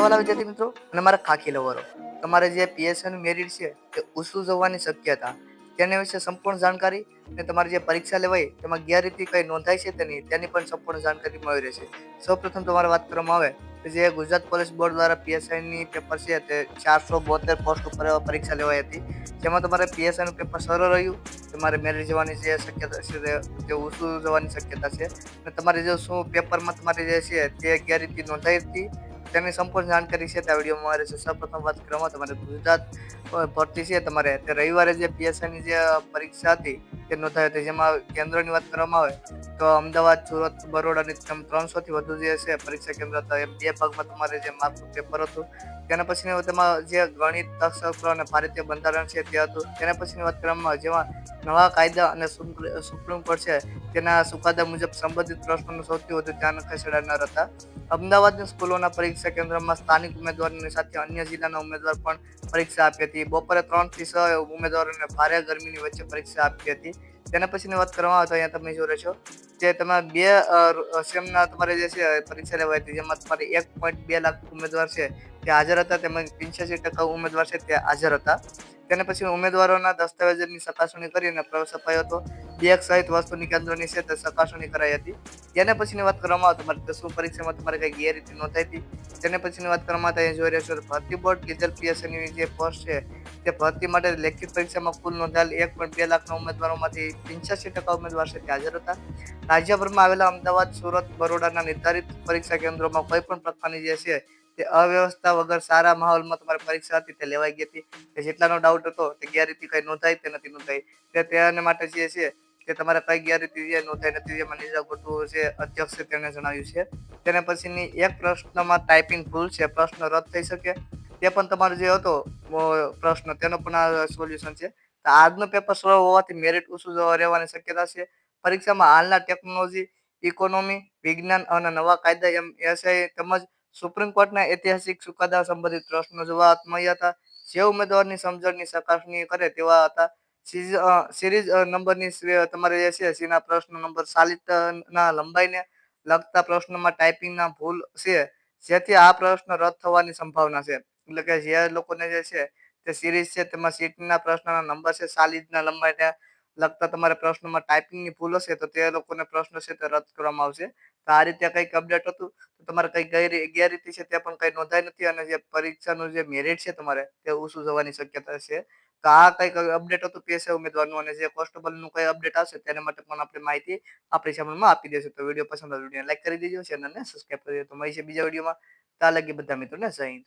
વાલા વિદ્યાર્થી મિત્રો અને મારા ખાખી લવરો, તમારે જે પીએસઆઈનું મેરિટ છે તે ઊંચું જવાની શક્યતા તેના વિશે સંપૂર્ણ જાણકારી અને તમારી જે પરીક્ષા લેવાય તેમાં ગેરરીતિ કઈ નોંધાય છે તેની પણ સંપૂર્ણ જાણકારી મળી રહેશે. સૌપ્રથમ તમારે વાત કરવામાં આવે તો જે ગુજરાત પોલીસ બોર્ડ દ્વારા પીએસઆઈની પેપર છે તે 472 પોસ્ટ ઉપર પરીક્ષા લેવાઈ હતી, જેમાં તમારે પીએસઆઈનું પેપર સરળ રહ્યું. તમારે મેરિટ જવાની જે શક્યતા છે તે ઊંચું જવાની શક્યતા છે અને તમારે જે શું પેપરમાં તમારી જે છે તે ગેરરીતિ નોંધાઈ હતી તેની સંપૂર્ણ જાણકારી છે તે વિડીયોમાં રહેશે. સૌપ્રથમ વાત કરવામાં તમારે ગુજરાત ભરતી છે તમારે તે રવિવારે જે પીએસઆઈની જે પરીક્ષા હતી તે નોંધાઈ હતી, જેમાં કેન્દ્રની વાત કરવામાં આવે તો અમદાવાદ, સુરત, બરોડાની 300 થી વધુ જે છે પરીક્ષા કેન્દ્ર હતા. એમ બે ભાગમાં તમારે જે માર્કનું પેપર હતું. તેના પછીની તેમાં જે ગણિત, તર્કશાસ્ત્ર અને ભારતીય બંધારણ છે તે હતું. તેના પછીની વાત કરવામાં આવે જેમાં નવા કાયદા અને સુપ્રીમ કોર્ટ છે તેના ચુકાદા મુજબ સંબંધિત પ્રશ્નોનું સૌથી વધુ ધ્યાન ખસેડાનાર હતા. અમદાવાદની સ્કૂલોના પરીક્ષા કેન્દ્રમાં સ્થાનિક ઉમેદવારોની સાથે અન્ય જિલ્લાના ઉમેદવાર પણ પરીક્ષા આપી હતી. બપોરે 3 થી 6 ઉમેદવારોને ભારે ગરમીની વચ્ચે પરીક્ષા આપી હતી. તેના પછીની વાત કરવામાં આવે તો અહીંયા તમે જોઈ છો જે તમે બે સેમના તમારે જે છે પરીક્ષા લેવાઈ હતી, જેમાં તમારે 1.2 લાખ ઉમેદવાર છે તે હાજર હતા, તેમાં 85% ઉમેદવાર છે તે હાજર હતા. તેના પછી ઉમેદવારોના દસ્તાવેજોની ચકાસણી કરીને પ્રવેશ અપાયો હતો. બેગ સહિત વસ્તુની કેન્દ્રની છે તે ચકાસણી કરાઈ હતી. તેના પછીની વાત કરવામાં આવે તમારે દસમા પરીક્ષામાં તમારે કઈ ગેરરીતિ નોંધાઈ હતી. તેને પછીની વાત કરવામાં આવે જોઈ રહ્યા છો ભરતી બોર્ડ ડીઝલ પીએસઆઈની જે પોસ્ટ છે તે ભરતી માટે લેખિત પરીક્ષામાં કુલ નોંધાયેલ 1.2 લાખના ઉમેદવારોમાંથી 85% ઉમેદવાર છે તે હાજર હતા. રાજ્યભરમાં આવેલા અમદાવાદ, સુરત, બરોડાના નિર્ધારિત પરીક્ષા કેન્દ્રોમાં કોઈ પણ પ્રકારની જે છે તે અવ્યવસ્થા વગર સારા માહોલમાં તમારી પરીક્ષા હતી તે લેવાઈ ગઈ હતી. જેટલાનો ડાઉટ હતો તે ગેરરીતિ કઈ નોંધાઈ તે નથી નોંધાઈ તેના માટે જે છે તે તમારે કઈ ગેરરીતિ નોંધાઈ નથી, જેમાં નિજા ગોટુ છે અધ્યક્ષ તેને જણાવ્યું છે. તેના પછીની એક પ્રશ્નમાં ટાઈપિંગ ભૂલ છે, પ્રશ્ન રદ થઈ શકે તે પણ તમારો જે હતો પ્રશ્ન તેનો પણ આ સોલ્યુશન છે. તો આજનો પેપર સરળ હોવાથી મેરિટ ઊંચું રહેવાની શક્યતા છે. પરીક્ષામાં હાલના ટેકનોલોજી, ઇકોનોમી, વિજ્ઞાન અને નવા કાયદા એમ એસઆઈ તેમજ સુપ્રીમ કોર્ટના ઐતિહાસિક ચુકાદા સંબંધિત પ્રશ્નો જોવા મળ્યા હતા. જે ઉમેદવારની સમજણની ચકાસણી કરે તેવા હતા. સિરીઝ નંબરની તમારે જે છે સીના પ્રશ્ન નંબર 40 ના લંબાઈને લગતા પ્રશ્નોમાં ટાઈપિંગના ભૂલ છે, જેથી આ પ્રશ્ન રદ થવાની સંભાવના છે. એટલે કે જે લોકોને જે છે તે સિરીઝ છે તેમાં સીટના પ્રશ્નના નંબર છે 40 ના લંબાઈને લગતા તમારે પ્રશ્નોમાં ટાઈપિંગની ભૂલ હશે તો તે લોકોને પ્રશ્ન છે તે રદ કરવામાં આવશે. તો આ રીતે કંઈક અપડેટ હતું. તો તમારે કઈ ગેરરીતિ છે તે પણ કઈ નોંધાઈ નથી અને જે પરીક્ષાનું જે મેરિટ છે તમારે તે ઊંચું જવાની શક્યતા છે. તો આ કંઈક અપડેટ હતું પીએસઆઈ ઉમેદવારનું, અને જે કોન્સ્ટેબલનું કઈ અપડેટ આવશે તેના માટે પણ આપણે માહિતી આપણી ચેનલમાં આપી દેશું. તો વિડીયો પસંદ આવે વિડીયોને લાઈક કરી દેજો, ચેનલને સબસ્ક્રાઈબ કરી દેજો. તો મળીશું બીજા વિડીયોમાં. ત્યાં લગી બધા મિત્રોને જય હિન્દ.